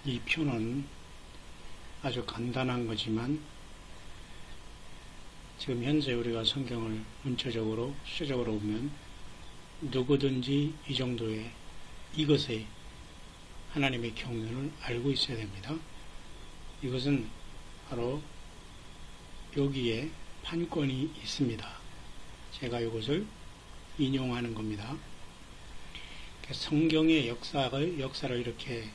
이 표는 아주 간단한 거지만 지금 현재 우리가 성경을 문자적으로 수적으로 보면 누구든지 이 정도의 이것의 하나님의 경륜을 알고 있어야 됩니다. 이것은 바로 여기에 판권이 있습니다. 제가 이것을 인용하는 겁니다. 성경의 역사를 이렇게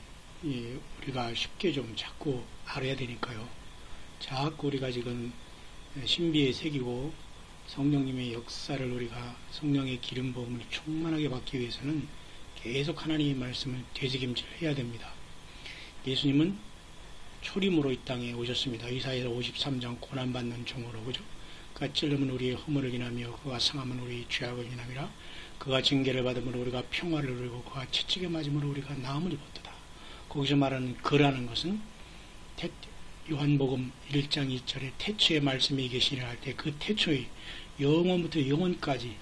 우리가 쉽게 좀 자꾸 알아야 되니까요. 자꾸 우리가 지금 신비에 새기고 성령님의 역사를 우리가 성령의 기름 부음을 충만하게 받기 위해서는 계속 하나님의 말씀을 되새김질 해야 됩니다. 예수님은 초림으로 이 땅에 오셨습니다. 이사야서 53장 고난받는 종으로, 그죠? 그가 찔림은 우리의 허물을 인하며 그가 상함은 우리의 죄악을 인함이라. 그가 징계를 받음으로 우리가 평화를 누리고 그가 채찍에 맞음으로 우리가 나음을 입었도다. 거기서 말하는 그라는 것은 요한복음 1장 2절에 태초의 말씀이 계시니라 할 때 그 태초의 영원부터 영원까지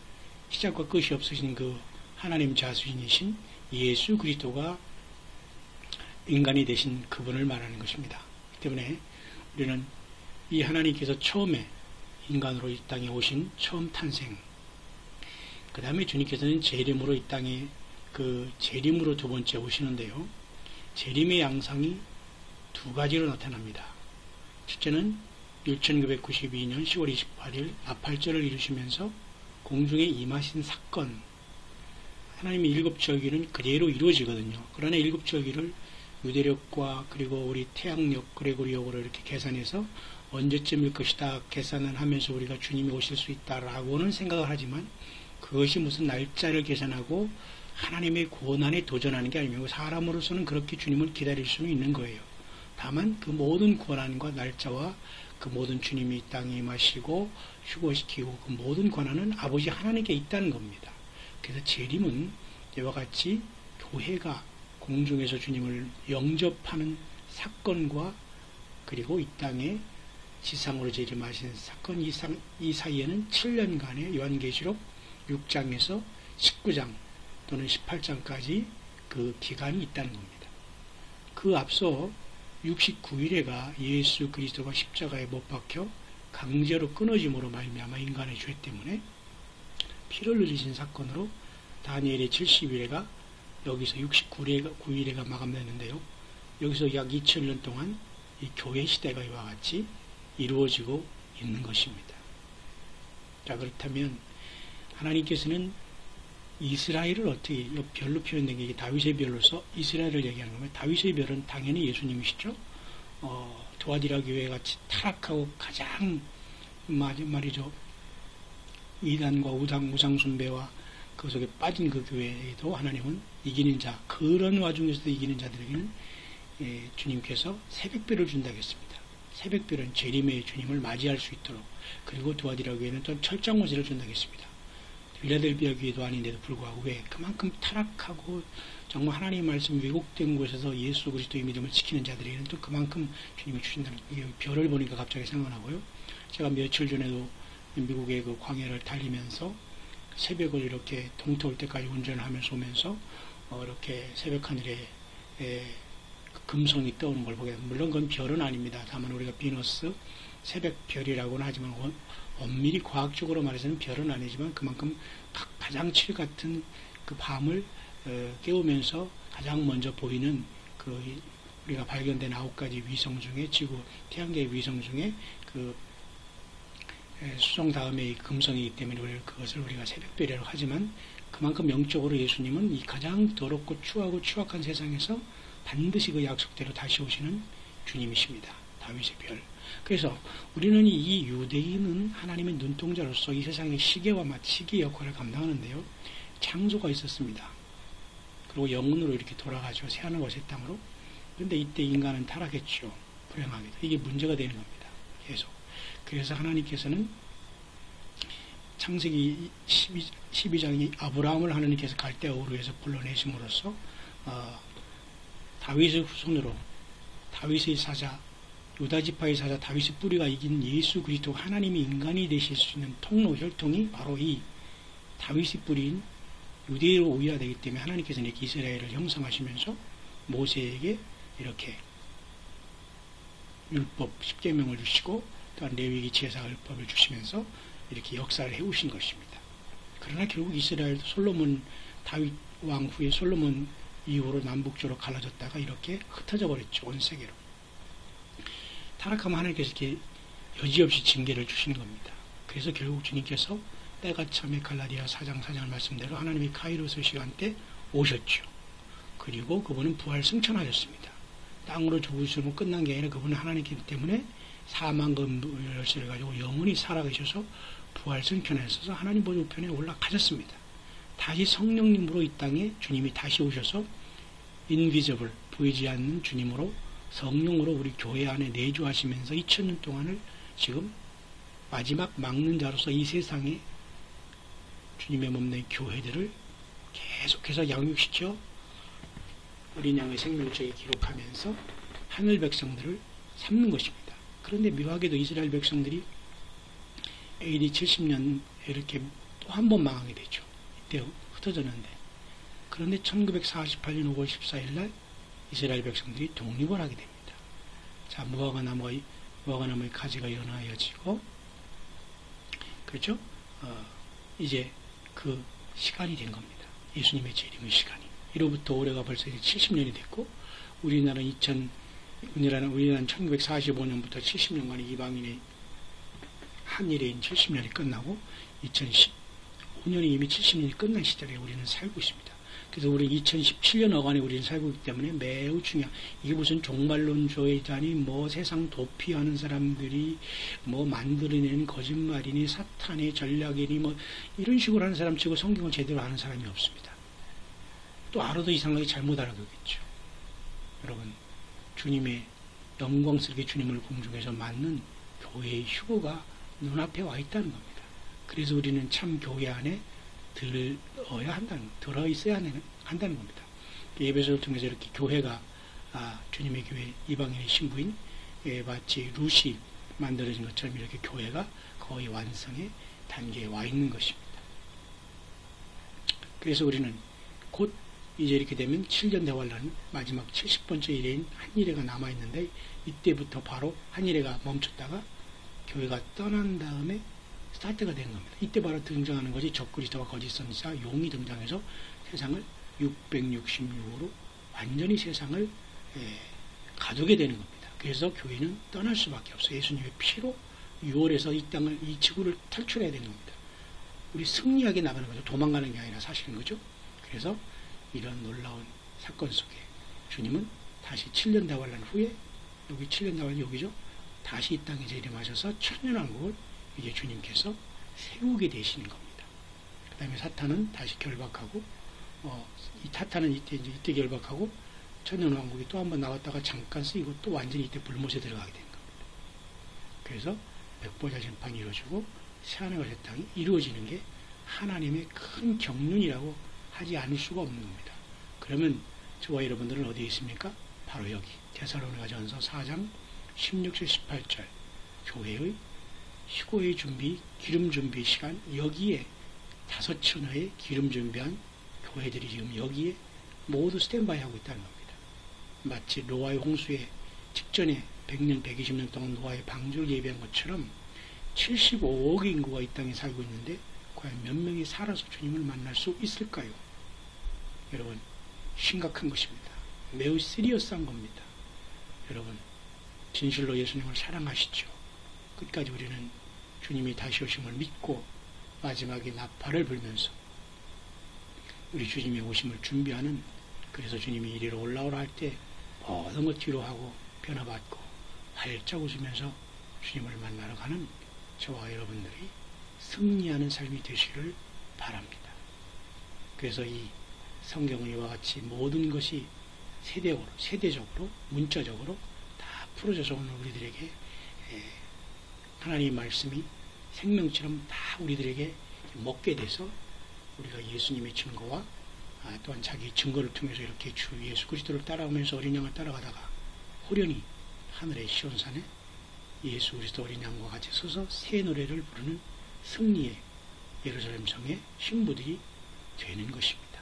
시작과 끝이 없으신 그 하나님 자수인이신 예수 그리스도가 인간이 되신 그분을 말하는 것입니다. 때문에 우리는 이 하나님께서 처음에 인간으로 이 땅에 오신 처음 탄생, 그 다음에 주님께서는 재림으로 이 땅에 재림으로 두 번째 오시는데요. 재림의 양상이 두 가지로 나타납니다. 첫째는 1992년 10월 28일 나팔절을 이루시면서 공중에 임하신 사건, 하나님의 일곱 절기는 그대로 이루어지거든요. 그러나 일곱 절기를 유대력과 그리고 우리 태양력, 그레고리역으로 이렇게 계산해서 언제쯤일 것이다 계산을 하면서 우리가 주님이 오실 수 있다라고는 생각을 하지만 그것이 무슨 날짜를 계산하고 하나님의 고난에 도전하는 게 아니고 사람으로서는 그렇게 주님을 기다릴 수는 있는 거예요. 다만 그 모든 고난과 날짜와 그 모든 주님이 이 땅에 임하시고 휴거시키고 그 모든 권한은 아버지 하나님께 있다는 겁니다. 그래서 재림은 이와 같이 교회가 공중에서 주님을 영접하는 사건과 그리고 이 땅에 지상으로 재림하신 사건 이 사이에는 7년간의 요한계시록 6장에서 19장 또는 18장까지 그 기간이 있다는 겁니다. 그 앞서 69일에가 예수 그리스도가 십자가에 못 박혀 강제로 끊어짐으로 말미암아 인간의 죄 때문에 피를 흘리신 사건으로 다니엘의 70일에가 여기서 69일에가 마감됐는데요. 여기서 약 2000년 동안 이 교회 시대가 이와 같이 이루어지고 있는 것입니다. 자, 그렇다면 하나님께서는 이스라엘을 어떻게 별로 표현된 게 다윗의 별로서 이스라엘을 얘기하는 거면 다윗의 별은 당연히 예수님이시죠. 두아디라 교회 같이 타락하고 가장 말이죠. 이단과 우상 숭배와 그 속에 빠진 그 교회에도 하나님은 이기는 자, 그런 와중에서도 이기는 자들에게는 주님께서 새벽별을 준다고 했습니다. 새벽별은 재림의 주님을 맞이할 수 있도록, 그리고 두아디라 교회는 또 철장모세를 준다고 했습니다. 빌라델비아 교회도 아닌데도 불구하고 왜 그만큼 타락하고 정말 하나님의 말씀 왜곡된 곳에서 예수 그리스도의 믿음을 지키는 자들에게는 또 그만큼 주님이 주신다는, 별을 보니까 갑자기 생각나고요. 제가 며칠 전에도 미국의 그 광야를 달리면서 새벽을 이렇게 동토올 때까지 운전을 하면서 오면서 이렇게 새벽 하늘에 금성이 떠오는 걸 보게 됩니다. 물론 그건 별은 아닙니다. 다만 우리가 비너스 새벽 별이라고는 하지만 엄밀히 과학적으로 말해서는 별은 아니지만 그만큼 가장 칠 같은 그 밤을 깨우면서 가장 먼저 보이는 그 우리가 발견된 9가지 위성 중에 지구 태양계 위성 중에 그 수성 다음에 금성이기 때문에 그것을 우리가 새벽별이라고 하지만 그만큼 영적으로 예수님은 이 가장 더럽고 추하고 추악한 세상에서 반드시 그 약속대로 다시 오시는 주님이십니다. 다윗의 별. 그래서 우리는 이 유대인은 하나님의 눈동자로서 이 세상의 시계와 시계 역할을 감당하는데요. 창조가 있었습니다. 그리고 영혼으로 이렇게 돌아가죠. 새하늘과 새 땅으로. 그런데 이때 인간은 타락했죠. 불행하게도. 이게 문제가 되는 겁니다. 계속. 그래서 하나님께서는 창세기 12장이 아브라함을 하나님께서 갈대아우르에서 불러내심으로써 다윗의 후손으로 다윗의 사자, 유다지파의 사자 다윗의 뿌리가 이긴 예수 그리스도 하나님이 인간이 되실 수 있는 통로 혈통이 바로 이 다윗의 뿌리인 유대로 오야 되기 때문에 하나님께서는 이스라엘을 형성하시면서 모세에게 이렇게 율법 10계명을 주시고 또한 레위기 제사 율법을 주시면서 이렇게 역사를 해오신 것입니다. 그러나 결국 이스라엘도 솔로몬 다윗 왕 후에 솔로몬 이후로 남북쪽으로 갈라졌다가 이렇게 흩어져 버렸죠. 온 세계로. 타락하면 하나님께서 이렇게 여지없이 징계를 주시는 겁니다. 그래서 결국 주님께서 때가 참에 갈라디아 4장 4절 말씀대로 하나님이 카이로스 시간때 오셨죠. 그리고 그분은 부활 승천하셨습니다. 땅으로 죽으시면 끝난 게 아니라 그분은 하나님이기 때문에 사망금 열쇠를 가지고 영원히 살아계셔서 부활 승천하셔서 하나님 보좌 우편에 올라가셨습니다. 다시 성령님으로 이 땅에 주님이 다시 오셔서 인비저블 보이지 않는 주님으로 성령으로 우리 교회 안에 내주하시면서 2000년 동안을 지금 마지막 막는 자로서 이 세상에 주님의 몸내 교회들을 계속해서 양육시켜 어린 양의 생명책에 기록하면서 하늘 백성들을 삼는 것입니다. 그런데 묘하게도 이스라엘 백성들이 AD 70년 이렇게 또 한 번 망하게 되죠. 이때 흩어졌는데 그런데 1948년 5월 14일 날 이스라엘 백성들이 독립을 하게 됩니다. 자, 무화과나무의 가지가 연하여지고 그렇죠? 이제 그 시간이 된 겁니다. 예수님의 재림의 시간이. 이로부터 올해가 벌써 70년이 됐고 우리나라는 1945년부터 70년간의 이방인의 한일인 70년이 끝나고 2015년이 이미 70년이 끝난 시절에 우리는 살고 있습니다. 그래서 우리 2017년 어간에 우리는 살고 있기 때문에 매우 중요한, 이게 무슨 종말론조이자니 뭐 세상 도피하는 사람들이 뭐 만들어내는 거짓말이니 사탄의 전략이니 뭐 이런 식으로 하는 사람 치고 성경을 제대로 아는 사람이 없습니다. 또 알아도 이상하게 잘못 알아두겠죠. 여러분, 주님의 영광스럽게 주님을 공중에서 맞는 교회의 휴거가 눈앞에 와 있다는 겁니다. 그래서 우리는 참 교회 안에 들어 있어야 한다는 겁니다. 예배소를 통해서 이렇게 교회가 주님의 교회 이방인의 신부인 마치 룻이 만들어진 것처럼 이렇게 교회가 거의 완성의 단계에 와 있는 것입니다. 그래서 우리는 곧 이제 이렇게 되면 7년 대환란 마지막 70번째 일회인 한일회가 남아있는데 이때부터 바로 한일회가 멈췄다가 교회가 떠난 다음에 스타트가 된 겁니다. 이때 바로 등장하는 것이 적그리스도와 거짓 선지자 용이 등장해서 세상을 666으로 완전히 세상을 가두게 되는 겁니다. 그래서 교회는 떠날 수밖에 없어요. 예수님의 피로 6월에서 이 지구를 탈출해야 되는 겁니다. 우리 승리하게 나가는 거죠. 도망가는 게 아니라 사실인 거죠. 그래서 이런 놀라운 사건 속에 주님은 다시 7년 대환란 후에 여기 7년 대환란 여기죠. 다시 이 땅에 재림하셔서 천년왕국을 이제 주님께서 세우게 되시는 겁니다. 그 다음에 사탄은 다시 결박하고 이 사탄은 이때 결박하고 천년왕국이 또 한 번 나왔다가 잠깐 쓰이고 또 완전히 이때 불못에 들어가게 된 겁니다. 그래서 백보자 심판이 이루어지고 새하늘과 새 땅이 이루어지는 게 하나님의 큰 경륜이라고 하지 않을 수가 없는 겁니다. 그러면 저와 여러분들은 어디에 있습니까? 바로 여기 데살로니가전서 4장 16절 18절 교회의 휴거의 준비, 기름 준비 시간, 여기에 5천여의 기름 준비한 교회들이 지금 여기에 모두 스탠바이 하고 있다는 겁니다. 마치 노아의 홍수에 직전에 100년, 120년 동안 노아의 방주를 예비한 것처럼 75억 인구가 이 땅에 살고 있는데 과연 몇 명이 살아서 주님을 만날 수 있을까요? 여러분, 심각한 것입니다. 매우 시리어스한 겁니다. 여러분, 진실로 예수님을 사랑하시죠. 끝까지 우리는 주님이 다시 오심을 믿고 마지막에 나팔을 불면서 우리 주님의 오심을 준비하는, 그래서 주님이 이리로 올라오라 할 때 모든 것 뒤로 하고 변화받고 활짝 웃으면서 주님을 만나러 가는 저와 여러분들이 승리하는 삶이 되시기를 바랍니다. 그래서 이 성경은 이와 같이 모든 것이 세대적으로 문자적으로 다 풀어져서 오늘 우리들에게 하나님의 말씀이 생명처럼 다 우리들에게 먹게 돼서 우리가 예수님의 증거와 또한 자기 증거를 통해서 이렇게 주 예수 그리스도를 따라오면서 어린 양을 따라가다가 호련히 하늘의 시온산에 예수 그리스도 어린 양과 같이 서서 새 노래를 부르는 승리의 예루살렘 성의 신부들이 되는 것입니다.